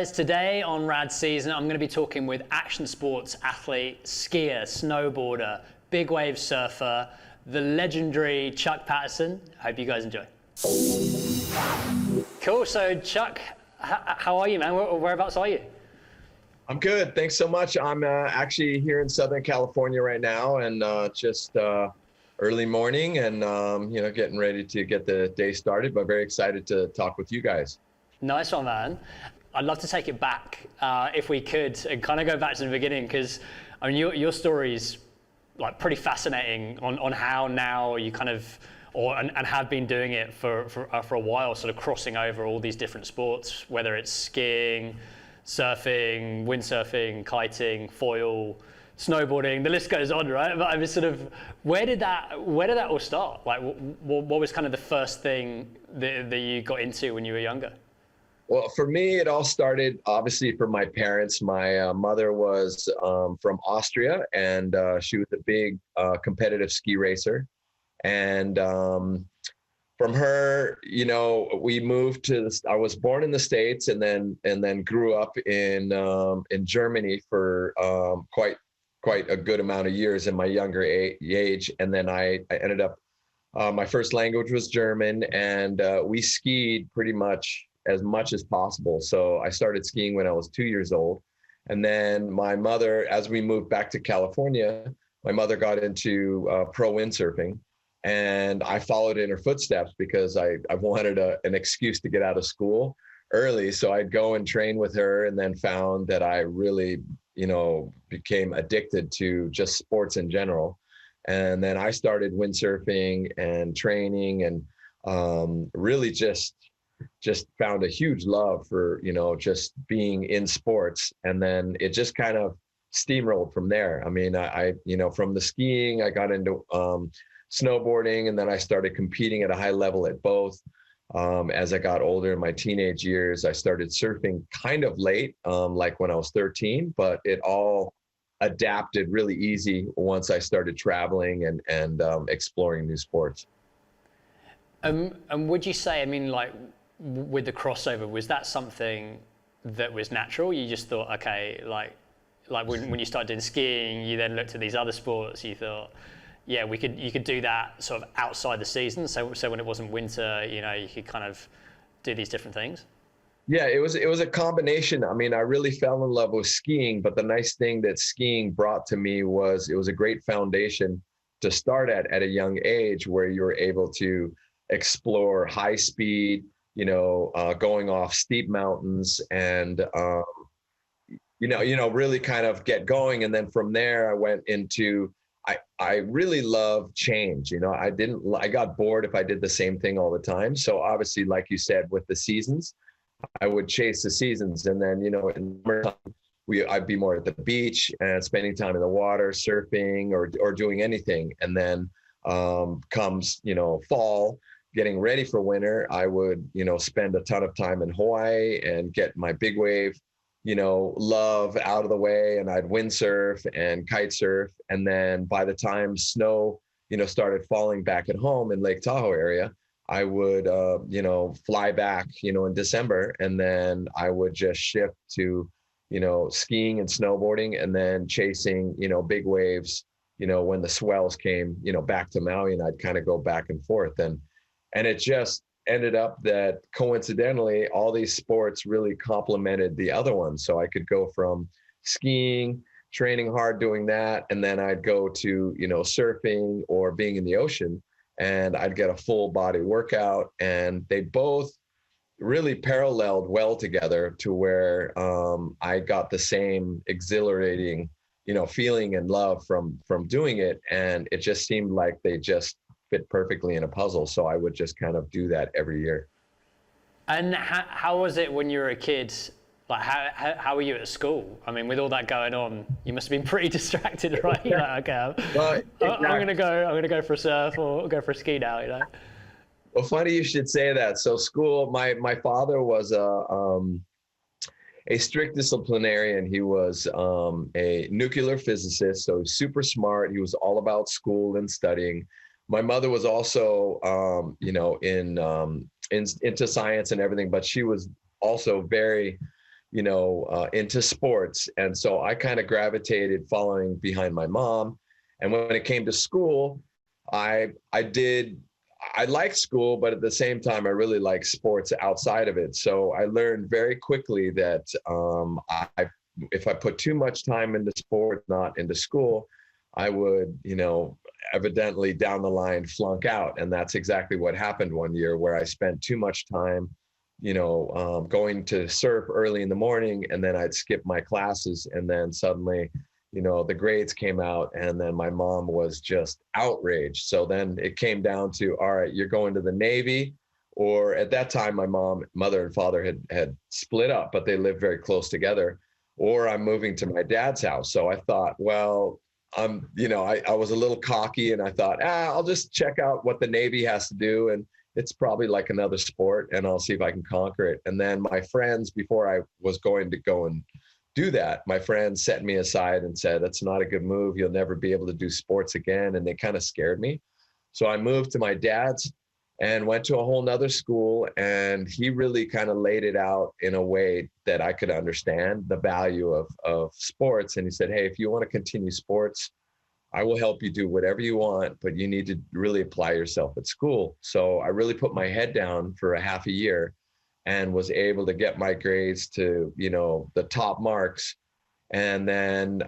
guys. Today on Rad Season, I'm going to be talking with action sports athlete, skier, snowboarder, big wave surfer, the legendary Chuck Patterson. Hope you guys enjoy. Cool. So Chuck, how are you, man? Whereabouts are you? I'm good. Thanks so much. I'm actually here in Southern California right now, and just early morning, and getting ready to get the day started. But very excited to talk with you guys. Nice one, man. I'd love to take it back, if we could, and kind of go back to the beginning, because I mean, your story's like pretty fascinating on how now you kind of, and have been doing it for a while, sort of crossing over all these different sports, whether it's skiing, surfing, windsurfing, kiting, foil, snowboarding, the list goes on, right? But I mean, sort of, where did that all start? Like, what was kind of the first thing that you got into when you were younger? Well, for me, it all started obviously from my parents. My mother was from Austria, and she was a big competitive ski racer. And from her, we moved to I was born in the States, and then grew up in Germany for quite a good amount of years in my younger age. And then I ended up, my first language was German, and we skied pretty much as possible. So I started skiing when I was 2 years old. And then my mother, as we moved back to California, my mother got into pro windsurfing, and I followed in her footsteps because I wanted an excuse to get out of school early. So I'd go and train with her, and then found that I really, became addicted to just sports in general. And then I started windsurfing and training, and really just found a huge love for, just being in sports. And then it just kind of steamrolled from there. I mean, I from the skiing, I got into snowboarding, and then I started competing at a high level at both. As I got older in my teenage years, I started surfing kind of late, like when I was 13, but it all adapted really easy once I started traveling and exploring new sports. And would you say, I mean, like, with the crossover, was that something that was natural? You just thought, okay, like when you started doing skiing, you then looked at these other sports, you thought, yeah, you could do that sort of outside the season. So when it wasn't winter, you could kind of do these different things. Yeah, it was a combination. I mean, I really fell in love with skiing, but the nice thing that skiing brought to me was it was a great foundation to start at a young age, where you were able to explore high speed, going off steep mountains, and really kind of get going. And then from there, I went into, I really love change. I got bored if I did the same thing all the time. So obviously, like you said, with the seasons, I would chase the seasons. And then, in summertime, I'd be more at the beach and spending time in the water, surfing or doing anything. And then comes, fall, getting ready for winter, I would, spend a ton of time in Hawaii and get my big wave, love out of the way, and I'd windsurf and kite surf. And then by the time snow, started falling back at home in Lake Tahoe area, I would, fly back, in December, and then I would just shift to, skiing and snowboarding, and then chasing, big waves, when the swells came, back to Maui, and I'd kind of go back and forth. And it just ended up that coincidentally, all these sports really complemented the other ones. So I could go from skiing, training hard, doing that, and then I'd go to, surfing or being in the ocean, and I'd get a full body workout. And they both really paralleled well together, to where I got the same exhilarating, feeling and love from doing it. And it just seemed like they just fit perfectly in a puzzle. So I would just kind of do that every year. And how was it when you were a kid? Like, how were you at school? I mean, with all that going on, you must have been pretty distracted, right? You're like, okay, I'm gonna go for a surf or go for a ski now, Well, funny you should say that. So school, my father was a strict disciplinarian. He was a nuclear physicist, so super smart. He was all about school and studying. My mother was also, into science and everything, but she was also very into sports. And so I kind of gravitated following behind my mom. And when it came to school, I liked school, but at the same time, I really liked sports outside of it. So I learned very quickly that if I put too much time into sport, not into school, I would, evidently down the line flunk out. And that's exactly what happened one year, where I spent too much time, going to surf early in the morning, and then I'd skip my classes, and then suddenly, the grades came out, and then my mom was just outraged. So then it came down to, all right, you're going to the Navy, or at that time, my mother and father had split up, but they lived very close together, or I'm moving to my dad's house. So I thought, well, I was a little cocky, and I thought, I'll just check out what the Navy has to do. And it's probably like another sport, and I'll see if I can conquer it. And then my friends, before I was going to go and do that, my friends set me aside and said, that's not a good move. You'll never be able to do sports again. And they kind of scared me. So I moved to my dad's and went to a whole nother school. And he really kind of laid it out in a way that I could understand the value of sports. And he said, hey, if you want to continue sports, I will help you do whatever you want, but you need to really apply yourself at school. So I really put my head down for a half a year and was able to get my grades to, the top marks. And then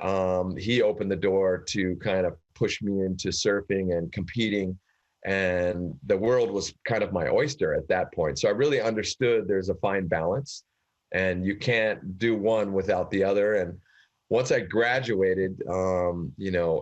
he opened the door to kind of push me into surfing and competing. And the world was kind of my oyster at that point. So I really understood there's a fine balance, and you can't do one without the other. And once I graduated,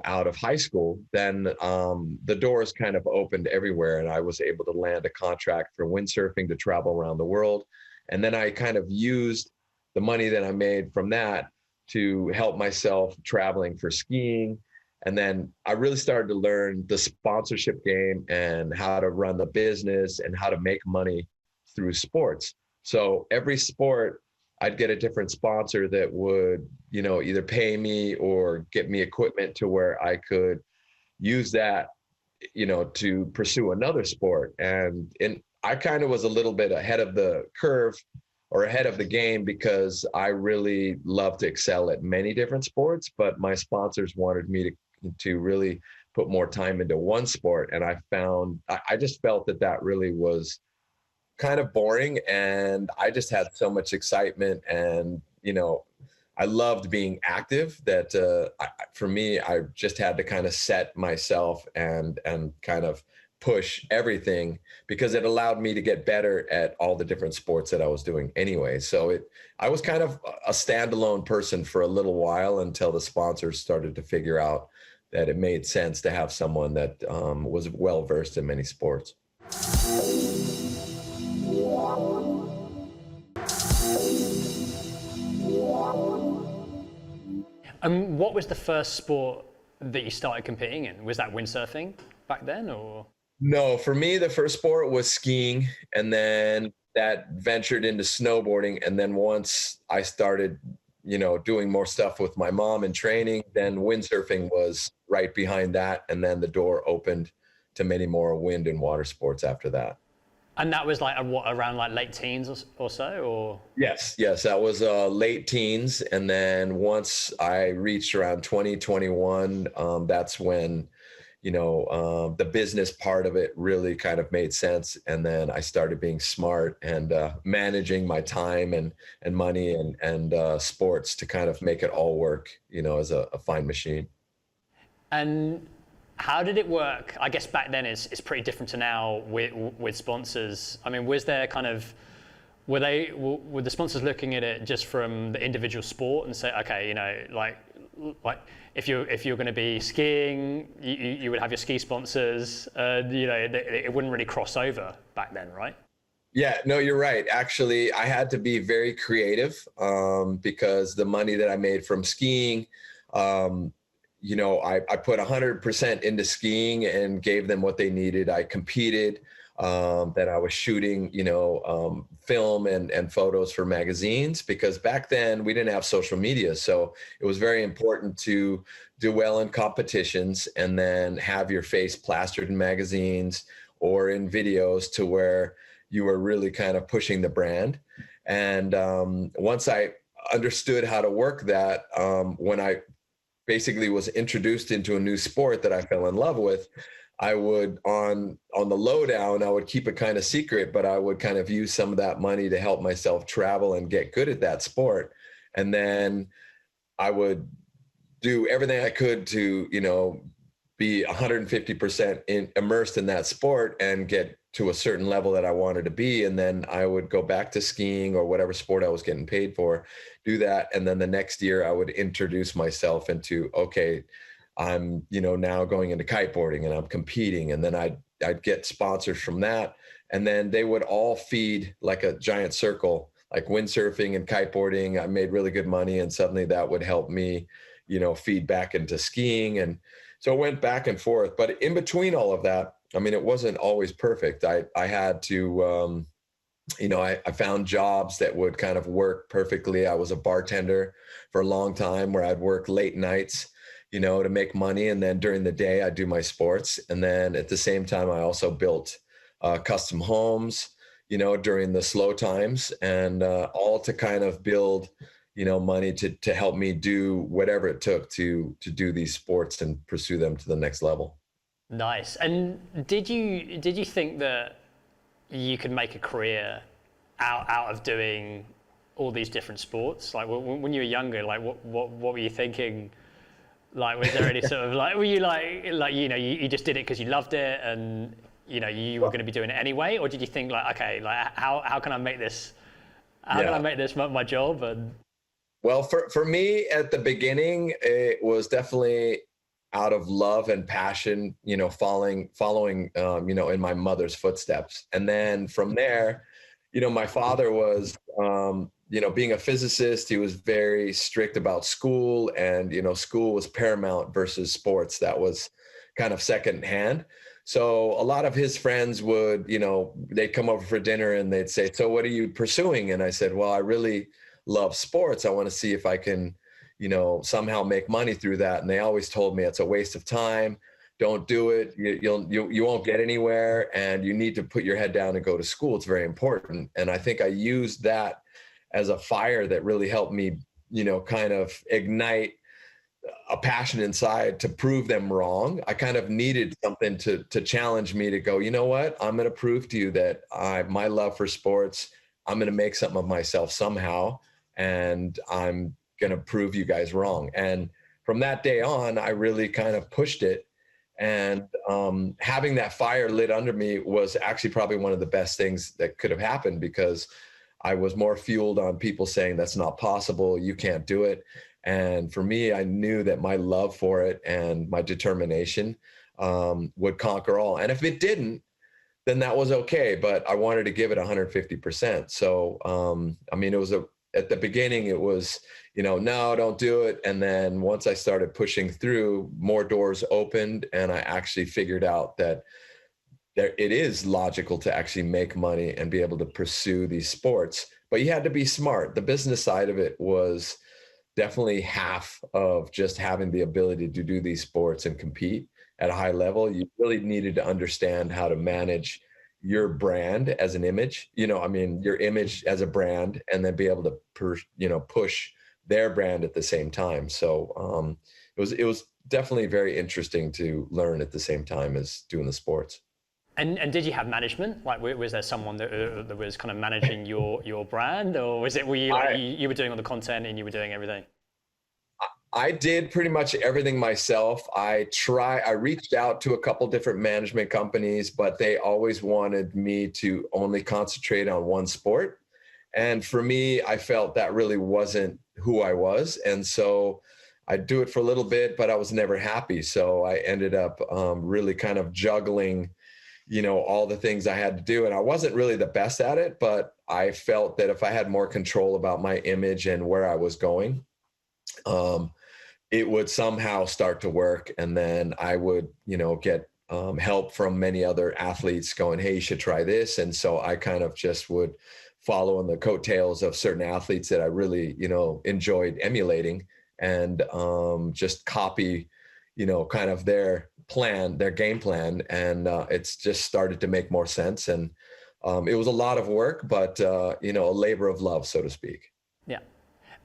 out of high school, then the doors kind of opened everywhere, and I was able to land a contract for windsurfing to travel around the world. And then I kind of used the money that I made from that to help myself traveling for skiing. And then I really started to learn the sponsorship game and how to run the business and how to make money through sports. So every sport, I'd get a different sponsor that would, either pay me or get me equipment to where I could use that, to pursue another sport. And I kind of was a little bit ahead of the curve or ahead of the game, because I really love to excel at many different sports, but my sponsors wanted me to really put more time into one sport. And I just felt that really was kind of boring, and I just had so much excitement, and I loved being active that for me, I just had to kind of set myself and kind of push everything, because it allowed me to get better at all the different sports that I was doing anyway. So I was kind of a standalone person for a little while, until the sponsors started to figure out that it made sense to have someone that was well versed in many sports. What was the first sport that you started competing in? Was that windsurfing back then, or? No, for me, the first sport was skiing, and then that ventured into snowboarding. And then once I started, doing more stuff with my mom and training, then windsurfing was right behind that. And then the door opened to many more wind and water sports after that. And that was like around like late teens or so, or? Yes, that was late teens. And then once I reached around 2021, that's when, the business part of it really kind of made sense. And then I started being smart and managing my time and money and sports to kind of make it all work, as a fine machine. And how did it work? I guess back then it's pretty different to now with sponsors. I mean, was there kind of, were the sponsors looking at it just from the individual sport and say, okay, like if you're going to be skiing, you would have your ski sponsors. It wouldn't really cross over back then, right? Yeah, no, you're right. Actually, I had to be very creative because the money that I made from skiing, I put 100% into skiing and gave them what they needed. I competed, that I was shooting, film and photos for magazines, because back then we didn't have social media. So it was very important to do well in competitions and then have your face plastered in magazines or in videos to where you were really kind of pushing the brand. And once I understood how to work that when I basically was introduced into a new sport that I fell in love with. I would on the lowdown, I would keep it kind of secret, but I would kind of use some of that money to help myself travel and get good at that sport. And then I would do everything I could to, be 150% immersed in that sport and get to a certain level that I wanted to be. And then I would go back to skiing or whatever sport I was getting paid for, do that. And then the next year I would introduce myself into, okay, I'm, now going into kiteboarding and I'm competing. And then I'd get sponsors from that. And then they would all feed like a giant circle, like windsurfing and kiteboarding. I made really good money, and suddenly that would help me, feed back into skiing. And so it went back and forth. But in between all of that, I mean, it wasn't always perfect. I had to, I found jobs that would kind of work perfectly. I was a bartender for a long time where I'd work late nights, to make money. And then during the day, I'd do my sports. And then at the same time, I also built custom homes, during the slow times, and all to kind of build, money to help me do whatever it took to do these sports and pursue them to the next level. Nice. And did you think that you could make a career out of doing all these different sports? Like when you were younger, like what were you thinking? Like, was there any sort of like, were you like you just did it because you loved it and you were going to be doing it anyway, or did you think like, okay, like how can I make this? Can I make this my job? And well, for me at the beginning, it was definitely out of love and passion, following, in my mother's footsteps. And then from there, my father was, being a physicist, he was very strict about school, and, school was paramount versus sports. That was kind of secondhand. So a lot of his friends would, they'd come over for dinner and they'd say, so what are you pursuing? And I said, well, I really love sports. I want to see if I can, somehow make money through that. And they always told me it's a waste of time. Don't do it. You won't get anywhere, and you need to put your head down and go to school. It's very important. And I think I used that as a fire that really helped me, kind of ignite a passion inside to prove them wrong. I kind of needed something to challenge me to go, you know what, I'm going to prove to you that my love for sports, I'm going to make something of myself somehow, and I'm going to prove you guys wrong. And from that day on, I really kind of pushed it. And having that fire lit under me was actually probably one of the best things that could have happened, because I was more fueled on people saying that's not possible, you can't do it. And for me, I knew that my love for it and my determination would conquer all. And if it didn't, then that was okay. But I wanted to give it 150%. So, it was at the beginning, it was, no, don't do it. And then once I started pushing through, more doors opened, and I actually figured out that it is logical to actually make money and be able to pursue these sports. But you had to be smart. The business side of it was definitely half of just having the ability to do these sports and compete at a high level. You really needed to understand how to manage your brand as an image, your image as a brand, and then be able to push their brand at the same time. So it was definitely very interesting to learn at the same time as doing the sports. And did you have management? Like, was there someone that was kind of managing your brand, or was it you were doing all the content and you were doing everything? I did pretty much everything myself. I reached out to a couple different management companies, but they always wanted me to only concentrate on one sport. And for me, I felt that really wasn't who I was. And so I'd do it for a little bit, but I was never happy. So I ended up really kind of juggling, all the things I had to do. And I wasn't really the best at it, but I felt that if I had more control about my image and where I was going, it would somehow start to work. And then I would, get help from many other athletes going, hey, you should try this. And so I kind of just would follow in the coattails of certain athletes that I really, enjoyed emulating, and just copy, kind of their game plan. And it's just started to make more sense. And it was a lot of work, but, a labor of love, so to speak. Yeah.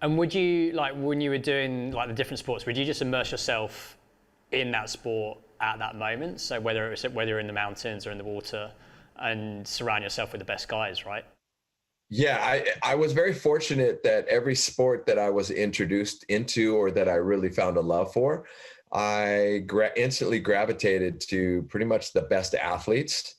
And would you, like, when you were doing like the different sports, would you just immerse yourself in that sport at that moment? So whether you're in the mountains or in the water, and surround yourself with the best guys, right? Yeah, I was very fortunate that every sport that I was introduced into or that I really found a love for, I instantly gravitated to pretty much the best athletes.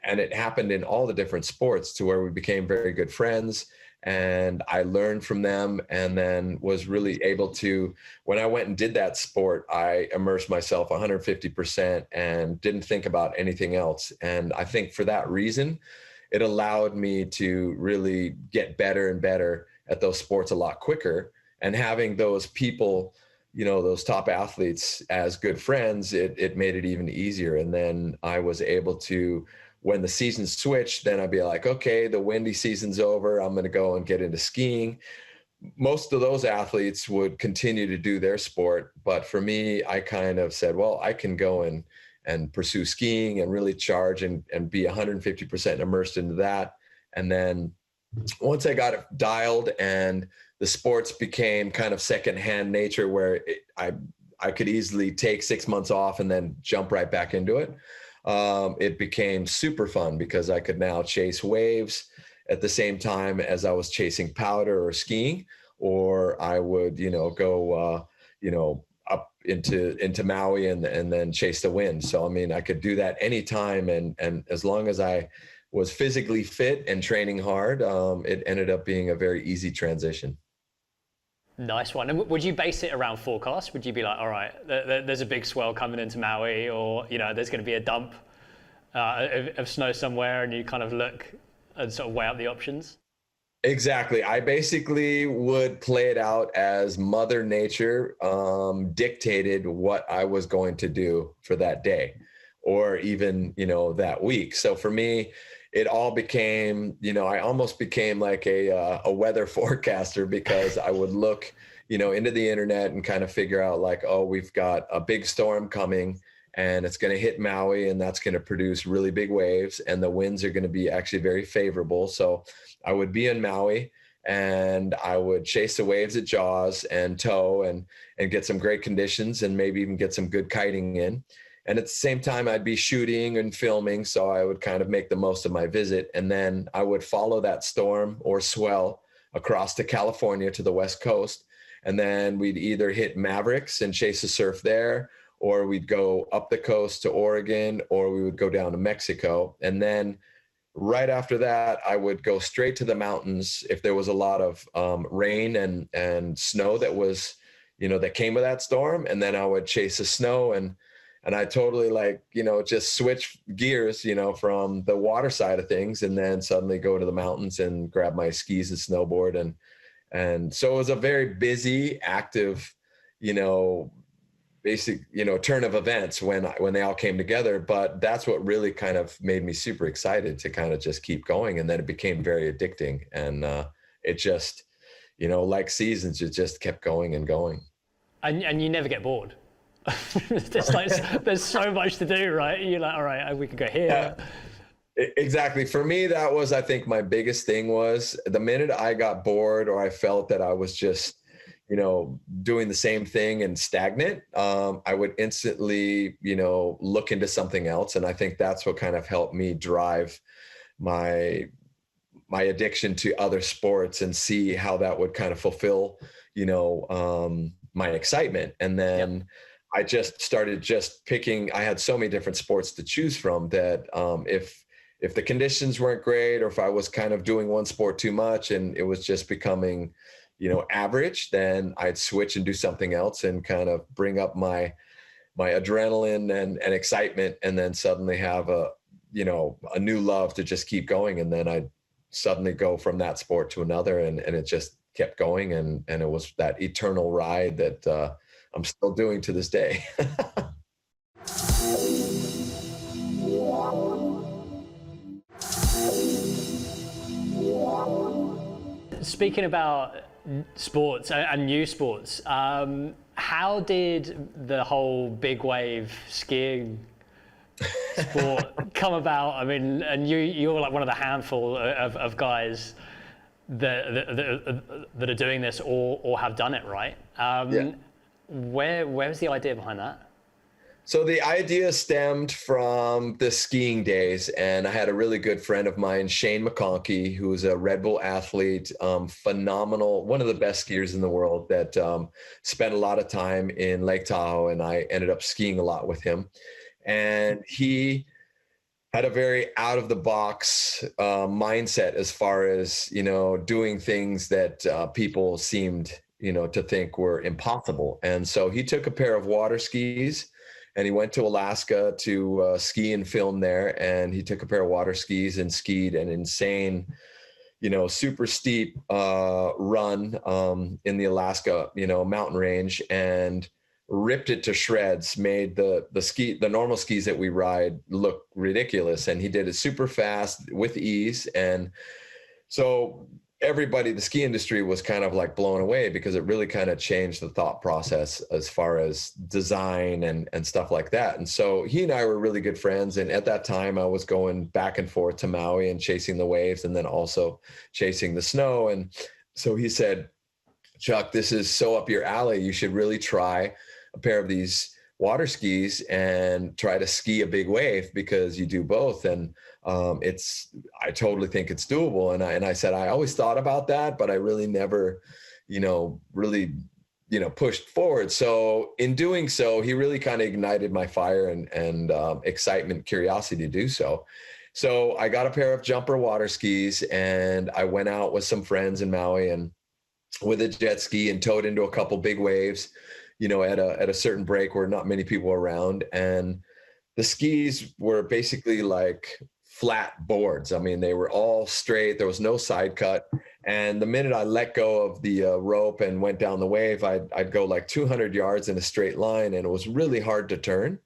And it happened in all the different sports to where we became very good friends. And I learned from them and then was really able to, when I went and did that sport, I immersed myself 150% and didn't think about anything else. And I think for that reason, it allowed me to really get better and better at those sports a lot quicker. And having those people, those top athletes as good friends, it made it even easier. And then I was able to, when the season switched, then I'd be like, okay, the windy season's over. I'm going to go and get into skiing. Most of those athletes would continue to do their sport. But for me, I kind of said, well, I can go and pursue skiing and really charge and be 150% immersed into that. And then once I got it dialed and the sports became kind of secondhand nature where I could easily take 6 months off and then jump right back into it. It became super fun because I could now chase waves at the same time as I was chasing powder or skiing, or I would, go, up into Maui and then chase the wind. So, I mean, I could do that anytime. And as long as I was physically fit and training hard, it ended up being a very easy transition. Nice one. And would you base it around forecast? Would you be like, all right, there's a big swell coming into Maui, or, there's going to be a dump of snow somewhere, and you kind of look and sort of weigh up the options? Exactly. I basically would play it out as Mother Nature dictated what I was going to do for that day, or even, that week. So for me, it all became, I almost became like a weather forecaster, because I would look, into the internet and kind of figure out like, oh, we've got a big storm coming and it's going to hit Maui, and that's going to produce really big waves, and the winds are going to be actually very favorable. So I would be in Maui and I would chase the waves at Jaws and tow and get some great conditions and maybe even get some good kiting in. And at the same time, I'd be shooting and filming. So I would kind of make the most of my visit. And then I would follow that storm or swell across to California to the West Coast. And then we'd either hit Mavericks and chase the surf there, or we'd go up the coast to Oregon, or we would go down to Mexico. And then right after that, I would go straight to the mountains if there was a lot of rain and snow that was, that came with that storm. And then I would chase the snow and I totally just switch gears, from the water side of things, and then suddenly go to the mountains and grab my skis and snowboard. And so it was a very busy, active, basic, turn of events when they all came together. But that's what really kind of made me super excited to kind of just keep going. And then it became very addicting. And it just, like seasons, it just kept going and going. And you never get bored. There's so much to do, right? You're like, all right, we could go here. Yeah, exactly. For me, that was, I think, my biggest thing was the minute I got bored or I felt that I was just, doing the same thing and stagnant, I would instantly, look into something else. And I think that's what kind of helped me drive my addiction to other sports and see how that would kind of fulfill, my excitement. And then yep. I just started picking. I had so many different sports to choose from that if the conditions weren't great, or if I was kind of doing one sport too much and it was just becoming, average, then I'd switch and do something else and kind of bring up my adrenaline and excitement, and then suddenly have a new love to just keep going. And then I'd suddenly go from that sport to another, and it just kept going. And it was that eternal ride that I'm still doing to this day. Speaking about sports and new sports, how did the whole big wave skiing sport come about? I mean, and you're like one of the handful of guys that are doing this or have done it, right? Yeah. Where was the idea behind that? So the idea stemmed from the skiing days, and I had a really good friend of mine, Shane McConkey, who's a Red Bull athlete, phenomenal, one of the best skiers in the world that spent a lot of time in Lake Tahoe, and I ended up skiing a lot with him. And he had a very out of the box mindset as far as, doing things that people seemed, to think were impossible. And so he took a pair of water skis and he went to Alaska to ski and film there. And he took a pair of water skis and skied an insane, super steep run in the Alaska, mountain range, and ripped it to shreds, made the normal skis that we ride look ridiculous. And he did it super fast with ease. And so everybody, the ski industry was kind of like blown away because it really kind of changed the thought process as far as design and stuff like that. And so he and I were really good friends. And at that time I was going back and forth to Maui and chasing the waves and then also chasing the snow. And so he said, Chuck, this is so up your alley. You should really try a pair of these water skis and try to ski a big wave because you do both. And I totally think it's doable. And I said, I always thought about that, but I really never, really, pushed forward. So in doing so, he really kind of ignited my fire and excitement, curiosity to do so. So I got a pair of jumper water skis and I went out with some friends in Maui and with a jet ski and towed into a couple big waves, at a certain break where not many people were around. And the skis were basically like flat boards. I mean, they were all straight. There was no side cut. And the minute I let go of the rope and went down the wave, I'd go like 200 yards in a straight line, and it was really hard to turn.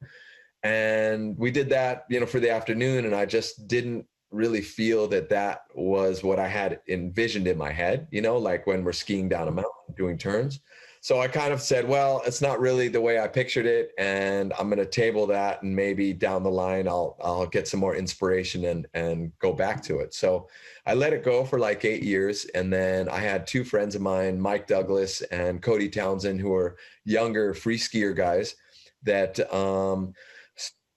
And we did that, for the afternoon, and I just didn't really feel that was what I had envisioned in my head, like when we're skiing down a mountain doing turns. So I kind of said, well, it's not really the way I pictured it, and I'm going to table that, and maybe down the line I'll get some more inspiration and go back to it. So I let it go for like 8 years, and then I had two friends of mine, Mike Douglas and Cody Townsend, who are younger free skier guys that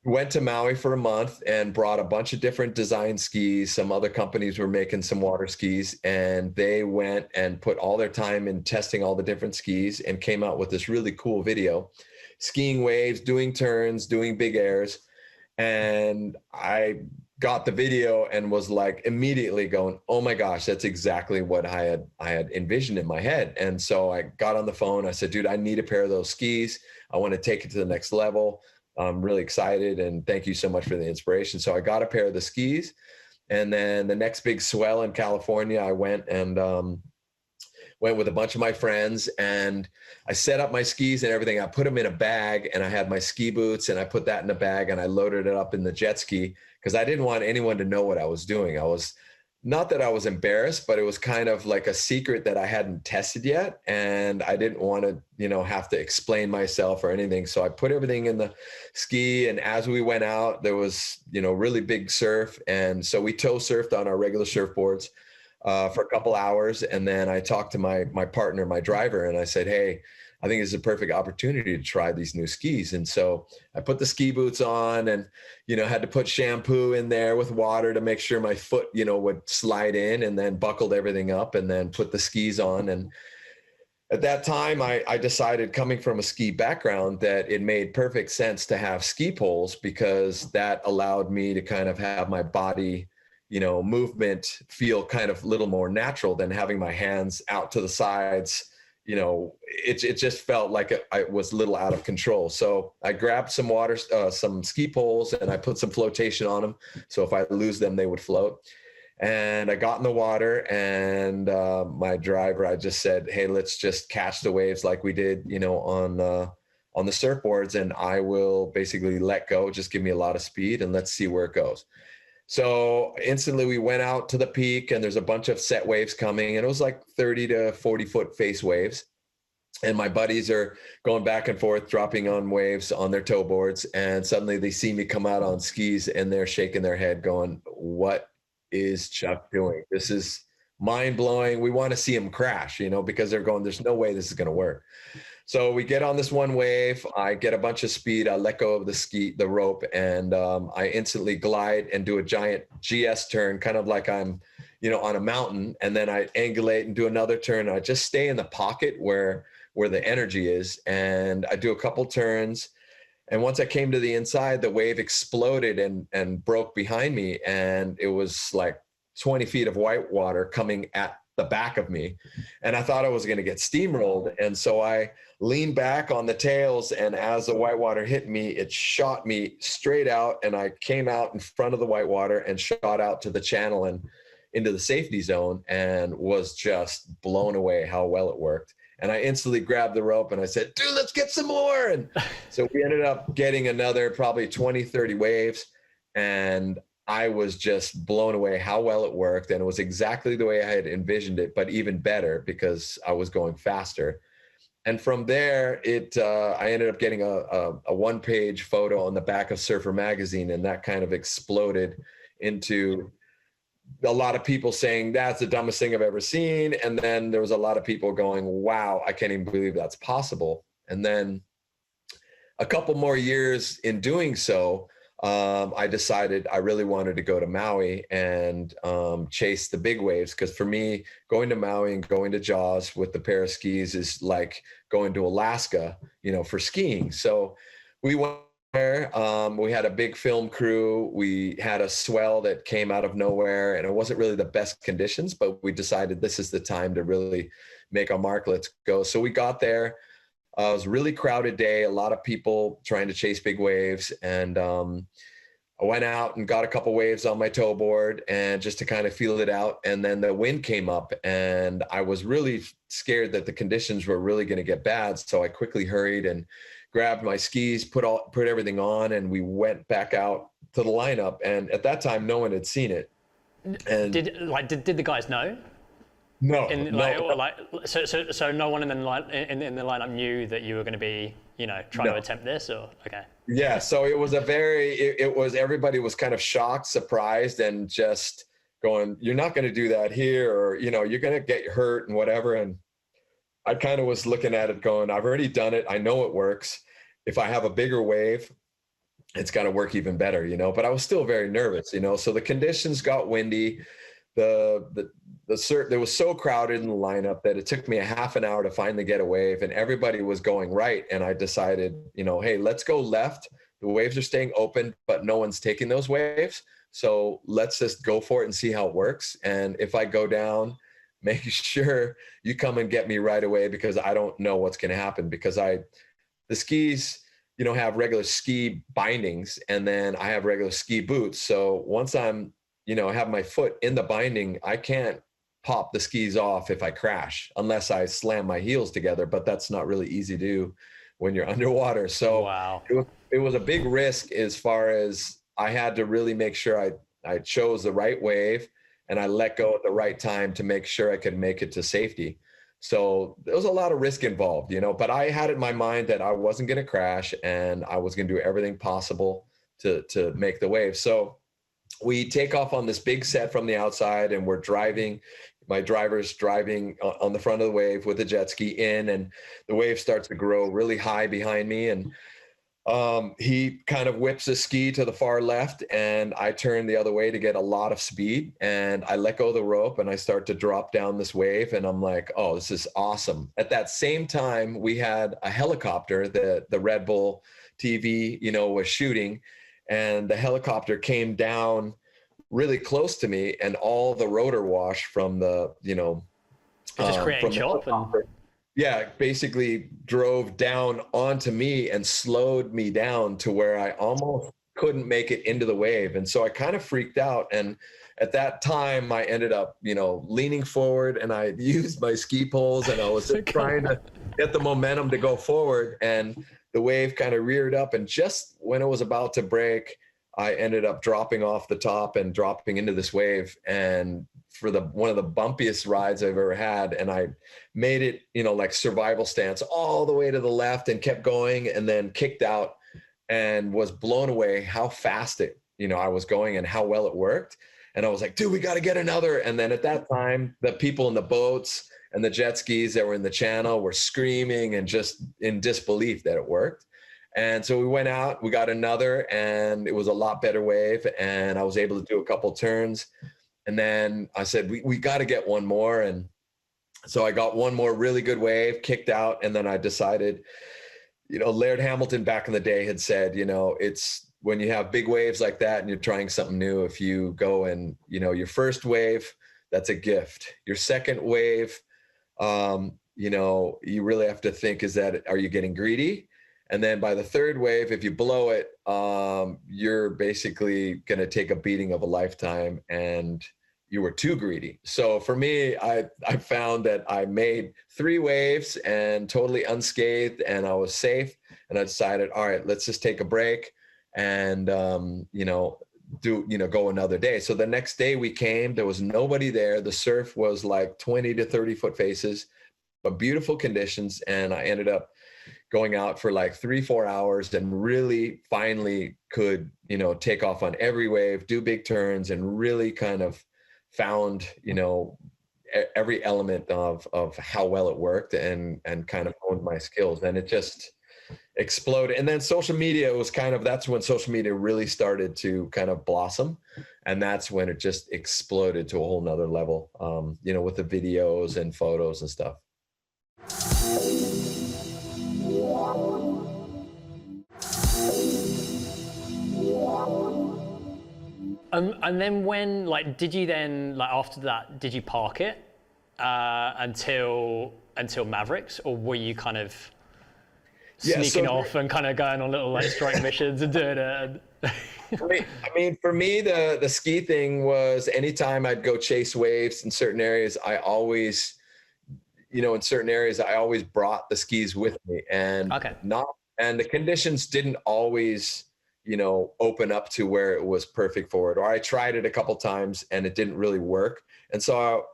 went to Maui for a month and brought a bunch of different design skis. Some other companies were making some water skis, and they went and put all their time in testing all the different skis and came out with this really cool video, skiing waves, doing turns, doing big airs. And I got the video and was like immediately going, oh my gosh, that's exactly what I had envisioned in my head. And so I got on the phone. I said, dude, I need a pair of those skis. I want to take it to the next level. I'm really excited, and thank you so much for the inspiration. So I got a pair of the skis, and then the next big swell in California, I went with a bunch of my friends, and I set up my skis and everything. I put them in a bag, and I had my ski boots, and I put that in a bag, and I loaded it up in the jet ski because I didn't want anyone to know what I was doing. Not that I was embarrassed, but it was kind of like a secret that I hadn't tested yet. And I didn't want to, have to explain myself or anything. So I put everything in the ski. And as we went out, there was, really big surf. And so we tow surfed on our regular surfboards for a couple hours. And then I talked to my partner, my driver, and I said, hey, I think it's a perfect opportunity to try these new skis. And so I put the ski boots on and, had to put shampoo in there with water to make sure my foot, would slide in, and then buckled everything up and then put the skis on. And at that time, I decided, coming from a ski background, that it made perfect sense to have ski poles because that allowed me to kind of have my body, movement feel kind of a little more natural than having my hands out to the sides. It just felt like I was a little out of control. So I grabbed some ski poles, and I put some flotation on them. So if I lose them, they would float. And I got in the water, and my driver, I just said, hey, let's just catch the waves like we did, on the surfboards, and I will basically let go. Just give me a lot of speed, and let's see where it goes. So instantly we went out to the peak, and there's a bunch of set waves coming, and it was like 30 to 40 foot face waves. And my buddies are going back and forth, dropping on waves on their tow boards. And suddenly they see me come out on skis, and they're shaking their head going, what is Chuck doing? This is mind blowing. We want to see them crash, you know, because they're going, there's no way this is going to work. So we get on this one wave, I get a bunch of speed, I let go of the rope, and I instantly glide and do a giant GS turn, kind of like I'm, you know, on a mountain. And then I angulate and do another turn. I just stay in the pocket where the energy is. And I do a couple turns. And once I came to the inside, the wave exploded and broke behind me. And it was like 20 feet of white water coming at the back of me. And I thought I was going to get steamrolled. And so I leaned back on the tails. And as the whitewater hit me, it shot me straight out. And I came out in front of the whitewater and shot out to the channel and into the safety zone, and was just blown away how well it worked. And I instantly grabbed the rope and I said, dude, let's get some more. And so we ended up getting another probably 20, 30 waves. And I was just blown away how well it worked. And it was exactly the way I had envisioned it, but even better because I was going faster. And from there, I ended up getting a one-page photo on the back of Surfer Magazine, and that kind of exploded into a lot of people saying that's the dumbest thing I've ever seen. And then there was a lot of people going, wow, I can't even believe that's possible. And then a couple more years in doing so, I decided I really wanted to go to Maui and chase the big waves. Because for me, going to Maui and going to Jaws with the pair of skis is like going to Alaska, you know, for skiing. So we went there. We had a big film crew. We had a swell that came out of nowhere, and it wasn't really the best conditions, but we decided this is the time to really make our mark. Let's go. So we got there. It was a really crowded day, a lot of people trying to chase big waves. And I went out and got a couple waves on my tow board and just to kind of feel it out. And then the wind came up and I was really scared that the conditions were really going to get bad. So I quickly hurried and grabbed my skis, put everything on, and we went back out to the lineup. And at that time, no one had seen it. And did the guys know? No, So no one in the lineup knew that you were going to be, you know, trying to attempt this, or okay. Yeah, so it was everybody was kind of shocked, surprised, and just going, you're not going to do that here, or, you know, you're going to get hurt and whatever. And I kind of was looking at it going, I've already done it. I know it works. If I have a bigger wave, it's going to work even better, you know, but I was still very nervous, you know, so the conditions got windy. There was so crowded in the lineup that it took me a half an hour to finally get a wave, and everybody was going right. And I decided, you know, hey, let's go left. The waves are staying open, but no one's taking those waves. So let's just go for it and see how it works. And if I go down, make sure you come and get me right away, because I don't know what's going to happen, because the skis, you know, have regular ski bindings, and then I have regular ski boots. So once I'm, you know, have my foot in the binding, I can't pop the skis off if I crash, unless I slam my heels together, but that's not really easy to do when you're underwater. So wow. It was a big risk, as far as I had to really make sure I chose the right wave and I let go at the right time to make sure I could make it to safety. So there was a lot of risk involved, you know, but I had it in my mind that I wasn't going to crash and I was going to do everything possible to make the wave. So we take off on this big set from the outside, and we're driving. My driver's driving on the front of the wave with the jet ski in, and the wave starts to grow really high behind me. And he kind of whips his ski to the far left, and I turn the other way to get a lot of speed, and I let go of the rope and I start to drop down this wave, and I'm like, oh, this is awesome. At that same time, we had a helicopter that the Red Bull TV, you know, was shooting, and the helicopter came down really close to me, and all the rotor wash from the, you know, just creating chop. Yeah, basically drove down onto me and slowed me down to where I almost couldn't make it into the wave. And so I kind of freaked out. And at that time, I ended up, you know, leaning forward, and I used my ski poles, and I was just trying to get the momentum to go forward. And the wave kind of reared up, and just when it was about to break, I ended up dropping off the top and dropping into this wave. And for one of the bumpiest rides I've ever had, and I made it, you know, like survival stance all the way to the left and kept going, and then kicked out, and was blown away how fast I was going and how well it worked. And I was like, dude, we got to get another. And then at that time, the people in the boats and the jet skis that were in the channel were screaming and just in disbelief that it worked. And so we went out, we got another, and it was a lot better wave. And I was able to do a couple turns. And then I said, we got to get one more. And so I got one more really good wave, kicked out. And then I decided, Laird Hamilton back in the day had said, it's when you have big waves like that and you're trying something new, if you go and, your first wave, that's a gift. Your second wave, you really have to think, are you getting greedy? And then by the third wave, if you blow it, you're basically going to take a beating of a lifetime, and you were too greedy. So for me, I found that I made 3 waves and totally unscathed, and I was safe. And I decided, all right, let's just take a break and, go another day. So the next day we came, there was nobody there. The surf was like 20 to 30 foot faces, but beautiful conditions. And I ended up going out for like 3-4 hours and really finally could, take off on every wave, do big turns, and really kind of found, every element of how well it worked, and kind of honed my skills. And it just exploded. And then social media was that's when social media really started to kind of blossom. And that's when it just exploded to a whole nother level, with the videos and photos and stuff. And then when, did you then, after that, did you park it until Mavericks, or were you kind of sneaking off and kind of going on little strike missions and doing it? I mean, for me, the ski thing was anytime I'd go chase waves in certain areas, I always brought the skis with me, and and the conditions didn't always open up to where it was perfect for it. Or I tried it a couple times and it didn't really work. And so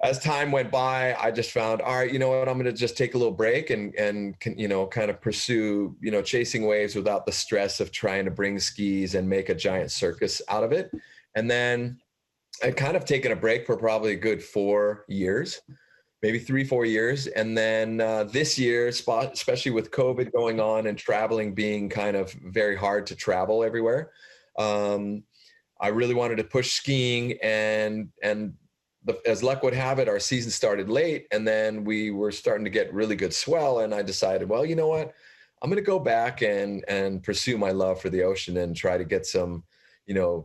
as time went by, I just found, all right, you know what, I'm going to just take a little break and kind of pursue, chasing waves without the stress of trying to bring skis and make a giant circus out of it. And then I'd kind of taken a break for probably a good 4 years, maybe 3-4 years. And then this year, especially with COVID going on and traveling being kind of very hard to travel everywhere, I really wanted to push skiing, and as luck would have it, our season started late, and then we were starting to get really good swell. And I decided, well, you know what, I'm going to go back and pursue my love for the ocean and try to get some,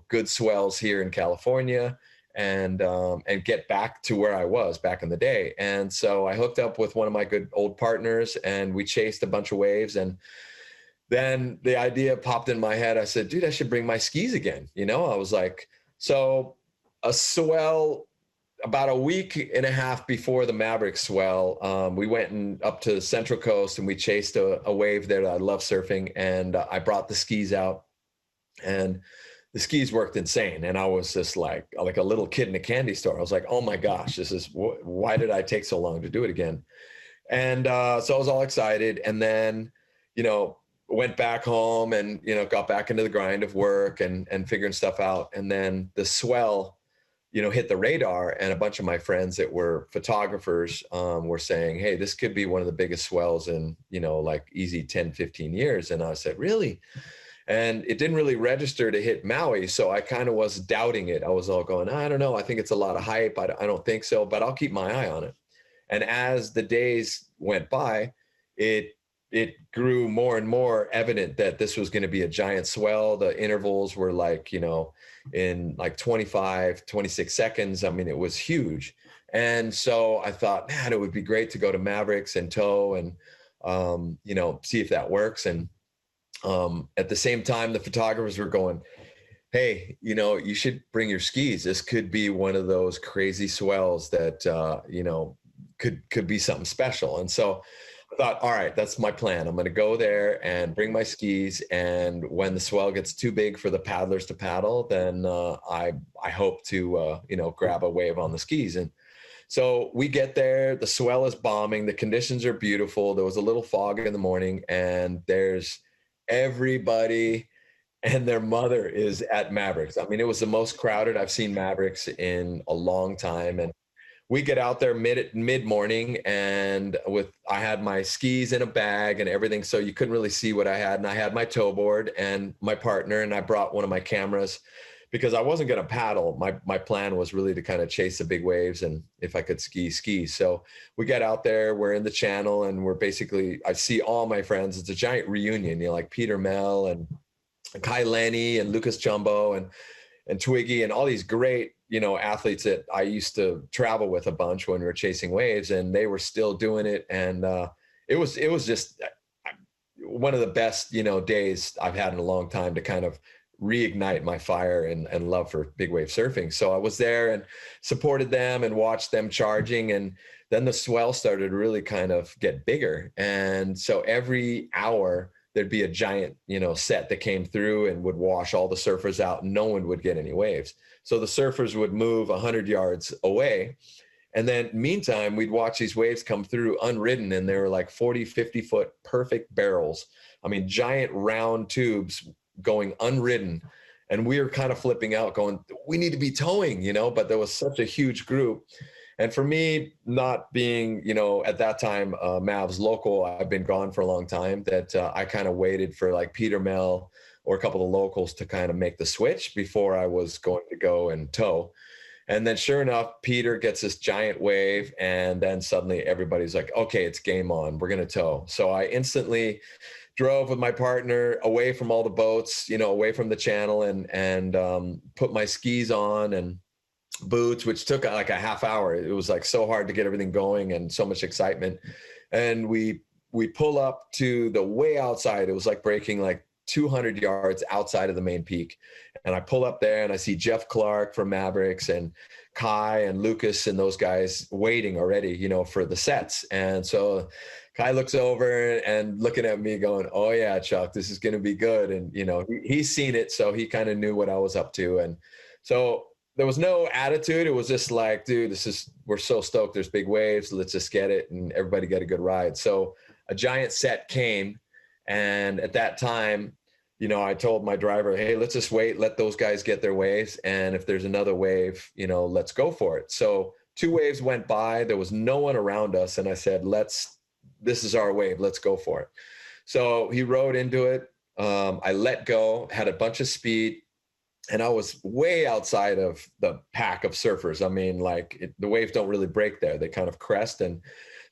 good swells here in California, and get back to where I was back in the day. And so I hooked up with one of my good old partners, and we chased a bunch of waves. And then the idea popped in my head. I said, dude, I should bring my skis again. I was like, so a swell about a week and a half before the Maverick swell, we went up to the Central Coast and we chased a wave there that I love surfing. And I brought the skis out, and the skis worked insane. And I was just like a little kid in a candy store. I was like, oh my gosh, why did I take so long to do it again? And so I was all excited. And then, went back home and, got back into the grind of work and figuring stuff out. And then the swell, hit the radar, and a bunch of my friends that were photographers were saying, hey, this could be one of the biggest swells in, easy 10, 15 years. And I said, really? And it didn't really register to hit Maui. So I kind of was doubting it. I was all going, I don't know. I think it's a lot of hype. I don't think so, but I'll keep my eye on it. And as the days went by, it grew more and more evident that this was going to be a giant swell. The intervals were in 25, 26 seconds. I mean, it was huge. And so I thought, man, it would be great to go to Mavericks and tow and, see if that works. And at the same time, the photographers were going, hey, you should bring your skis. This could be one of those crazy swells that, could be something special. And so I thought, all right, that's my plan. I'm going to go there and bring my skis. And when the swell gets too big for the paddlers to paddle, then I hope to, grab a wave on the skis. And so we get there, the swell is bombing. The conditions are beautiful. There was a little fog in the morning, and there's everybody and their mother is at Mavericks. I mean, it was the most crowded I've seen Mavericks in a long time. And we get out there mid morning, and I had my skis in a bag and everything, so you couldn't really see what I had. And I had my tow board and my partner, and I brought one of my cameras because I wasn't going to paddle. My plan was really to kind of chase the big waves, and if I could ski. So we get out there, we're in the channel, and I see all my friends. It's a giant reunion, like Peter Mel and Kai Lenny and Lucas Jumbo and Twiggy and all these great, athletes that I used to travel with a bunch when we were chasing waves, and they were still doing it. And it was just one of the best, days I've had in a long time to kind of reignite my fire and love for big wave surfing. So I was there and supported them and watched them charging. And then the swell started to really kind of get bigger. And so every hour there'd be a giant, set that came through and would wash all the surfers out, and no one would get any waves. So the surfers would move 100 yards away. And then meantime, we'd watch these waves come through unridden, and they were like 40, 50 foot perfect barrels. I mean, giant round tubes going unridden. And we were kind of flipping out going, we need to be towing, but there was such a huge group. And for me, not being, at that time, Mavs local, I've been gone for a long time, that I kind of waited for like Peter Mel or a couple of locals to kind of make the switch before I was going to go and tow. And then sure enough, Peter gets this giant wave, and then suddenly everybody's like, okay, it's game on, we're going to tow. So I instantly drove with my partner away from all the boats, away from the channel, and put my skis on and boots, which took like a half hour. It was like so hard to get everything going and so much excitement. And we pull up to the way outside. It was like breaking like 200 yards outside of the main peak. And I pull up there and I see Jeff Clark from Mavericks and Kai and Lucas and those guys waiting already, for the sets. And so Kai looks over and looking at me going, oh yeah, Chuck, this is going to be good. And, he's seen it. So he kind of knew what I was up to. And so there was no attitude. It was just like, dude, we're so stoked. There's big waves. Let's just get it. And everybody get a good ride. So a giant set came. And at that time, I told my driver, hey, let's just wait, let those guys get their waves. And if there's another wave, let's go for it. So 2 waves went by. There was no one around us. And I said, this is our wave. Let's go for it. So he rode into it. I let go, had a bunch of speed. And I was way outside of the pack of surfers. I mean, the waves don't really break there. They kind of crest. And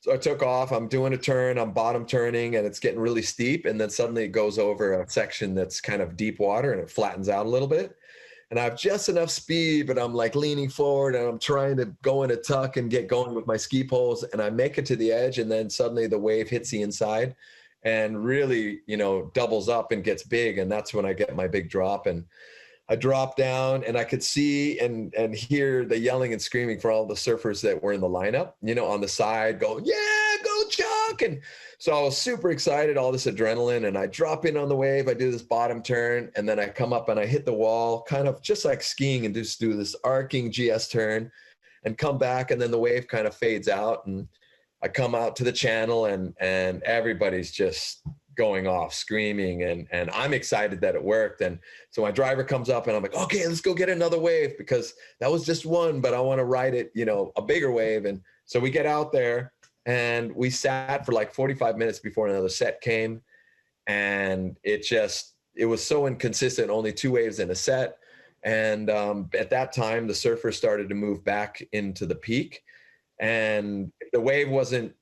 so I took off. I'm doing a turn. I'm bottom turning, and it's getting really steep. And then suddenly it goes over a section that's kind of deep water, and it flattens out a little bit. And I have just enough speed, but I'm like leaning forward, and I'm trying to go in a tuck and get going with my ski poles. And I make it to the edge, and then suddenly the wave hits the inside and really, doubles up and gets big. And that's when I get my big drop. And I dropped down, and I could see and hear the yelling and screaming for all the surfers that were in the lineup, on the side going, yeah, go Chuck. And so I was super excited, all this adrenaline, and I drop in on the wave. I do this bottom turn, and then I come up and I hit the wall, kind of just like skiing, and just do this arcing GS turn and come back. And then the wave kind of fades out, and I come out to the channel, and everybody's just going off screaming, and I'm excited that it worked. And so my driver comes up, and I'm like, okay, let's go get another wave, because that was just one, but I want to ride it, a bigger wave. And so we get out there, and we sat for like 45 minutes before another set came. And it was so inconsistent, only 2 waves in a set. And at that time, the surfers started to move back into the peak, and if the wave wasn't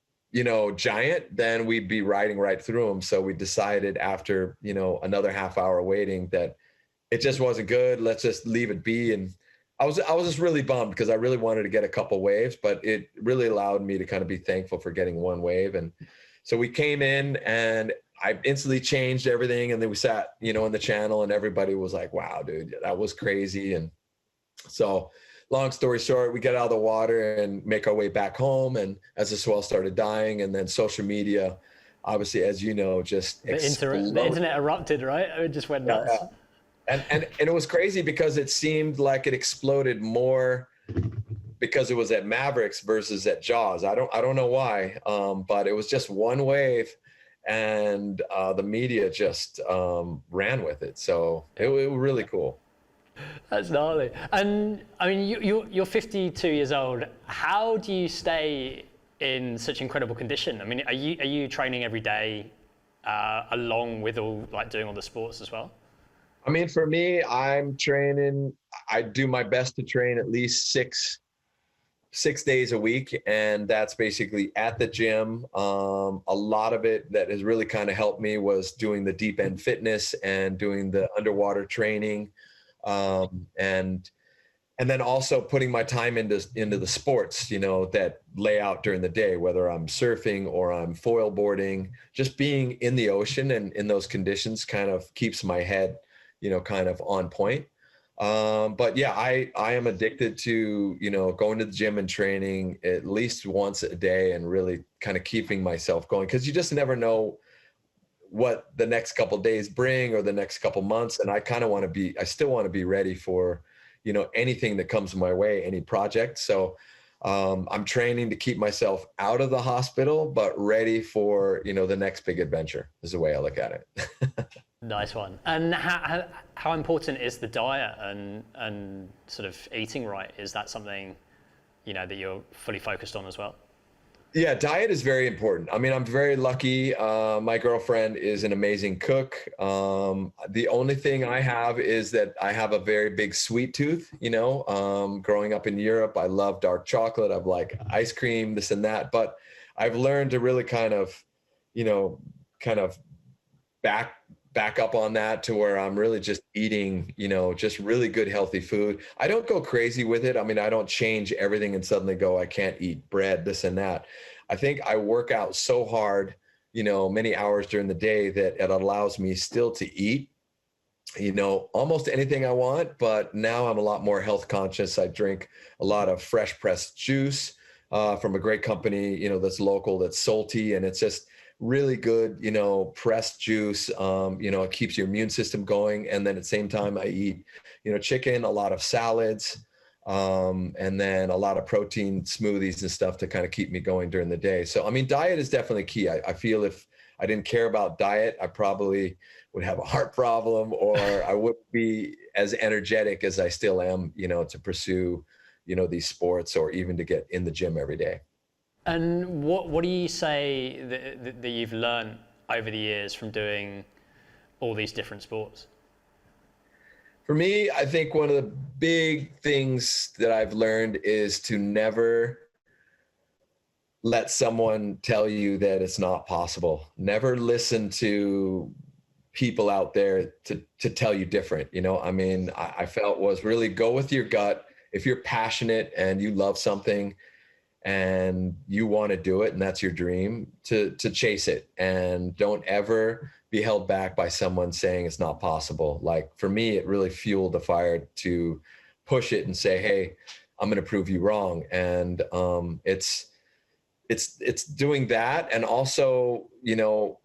giant, then we'd be riding right through them. So we decided after, another half hour waiting that it just wasn't good. Let's just leave it be. And I was just really bummed, because I really wanted to get a couple waves, but it really allowed me to kind of be thankful for getting 1 wave. And so we came in, and I instantly changed everything. And then we sat, in the channel, and everybody was like, wow, dude, that was crazy. And so long story short, we get out of the water and make our way back home. And as the swell started dying, and then social media, obviously, as you know, just the internet erupted, right? It just went nuts. Yeah. And it was crazy, because it seemed like it exploded more because it was at Mavericks versus at Jaws. I don't know why, but it was just one wave. and the media just ran with it. So it was really cool. That's gnarly. And I mean, you're 52 years old. How do you stay in such incredible condition? I mean, are you training every day along with all like doing all the sports as well? I mean, for me, I'm training. I do my best to train at least six days a week, and that's basically at the gym. A lot of it that has really kind of helped me was doing the deep end fitness and doing the underwater training, and then also putting my time into the sports, that lay out during the day, whether I'm surfing or I'm foil boarding. Just being in the ocean and in those conditions kind of keeps my head, kind of on point. But yeah, I am addicted to, going to the gym and training at least once a day and really kind of keeping myself going, because you just never know what the next couple of days bring or the next couple months. And I still want to be ready for, anything that comes my way, any project. So I'm training to keep myself out of the hospital, but ready for, the next big adventure is the way I look at it. Nice one. And how important is the diet and sort of eating right? Is that something, that you're fully focused on as well? Yeah, diet is very important. I mean, I'm very lucky. My girlfriend is an amazing cook. The only thing I have is that I have a very big sweet tooth. Growing up in Europe, I love dark chocolate. I like ice cream, this and that. But I've learned to really kind of back up on that to where I'm really just eating, just really good, healthy food. I don't go crazy with it. I mean, I don't change everything and suddenly go, I can't eat bread, this and that. I think I work out so hard, many hours during the day that it allows me still to eat, almost anything I want. But now I'm a lot more health conscious. I drink a lot of fresh pressed juice from a great company, that's local, that's salty, and it's just really good, pressed juice. It keeps your immune system going. And then at the same time, I eat, chicken, a lot of salads, and then a lot of protein smoothies and stuff to kind of keep me going during the day. So, I mean, diet is definitely key. I feel if I didn't care about diet, I probably would have a heart problem, or I wouldn't be as energetic as I still am, to pursue, these sports, or even to get in the gym every day. And what do you say that you've learned over the years from doing all these different sports? For me, I think one of the big things that I've learned is to never let someone tell you that it's not possible. Never listen to people out there to tell you different. I mean, I felt was really go with your gut. If you're passionate and you love something, and you want to do it, and that's your dream, to chase it, and don't ever be held back by someone saying it's not possible. Like for me, it really fueled the fire to push it and say, hey, I'm going to prove you wrong. And it's doing that. And also,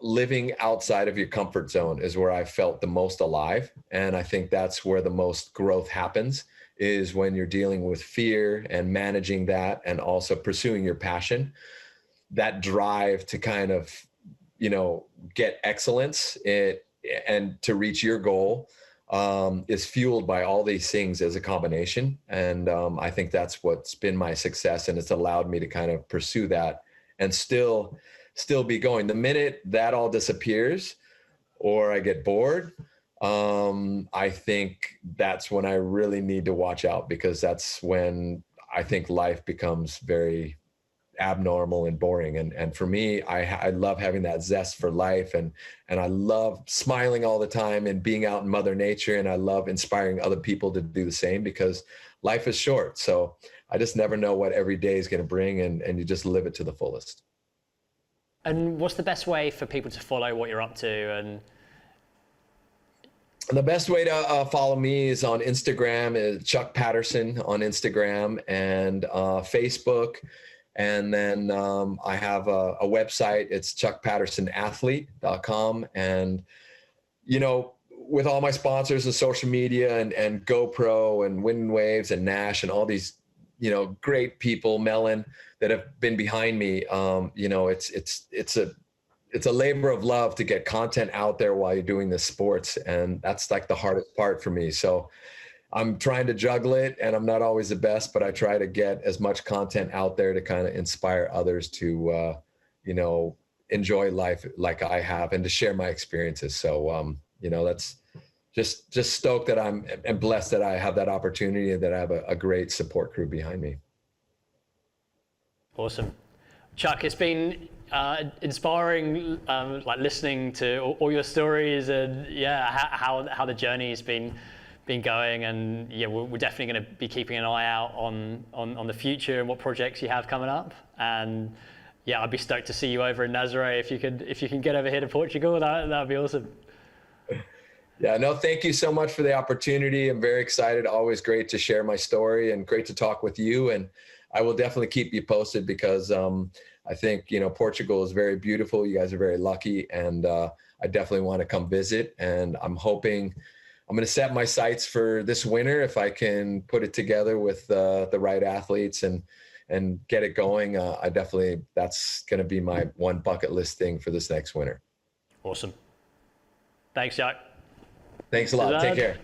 living outside of your comfort zone is where I felt the most alive. And I think that's where the most growth happens, is when you're dealing with fear and managing that, and also pursuing your passion. That drive to kind of, get excellence and to reach your goal is fueled by all these things as a combination. And I think that's what's been my success, and it's allowed me to kind of pursue that and still be going. The minute that all disappears or I get bored, I think that's when I really need to watch out, because that's when I think life becomes very abnormal and boring. And for me, I love having that zest for life, and I love smiling all the time and being out in Mother Nature. And I love inspiring other people to do the same, because life is short. So I just never know what every day is going to bring, and you just live it to the fullest. And what's the best way for people to follow what you're up to? And the best way to follow me is on Instagram, is Chuck Patterson on Instagram, and Facebook. And then I have a website. It's chuckpattersonathlete.com. And, with all my sponsors and social media and GoPro and Wind and Waves and Nash and all these, great people, Mellon, that have been behind me, it's a labor of love to get content out there while you're doing the sports. And that's like the hardest part for me. So I'm trying to juggle it, and I'm not always the best, but I try to get as much content out there to kind of inspire others to, enjoy life like I have and to share my experiences. So, that's just stoked that and blessed that I have that opportunity and that I have a great support crew behind me. Awesome. Chuck, it's been inspiring, like listening to all your stories and how the journey's been going, and we're definitely going to be keeping an eye out on the future and what projects you have coming up. And I'd be stoked to see you over in Nazaré if you can get over here to Portugal. That'd be awesome. Yeah, no, thank you so much for the opportunity. I'm very excited. Always great to share my story and great to talk with you. And I will definitely keep you posted because I think, Portugal is very beautiful. You guys are very lucky. And I definitely want to come visit. And I'm hoping I'm going to set my sights for this winter if I can put it together with the right athletes and get it going. That's going to be my one bucket list thing for this next winter. Awesome. Thanks, Chuck. Thanks a lot. Take care.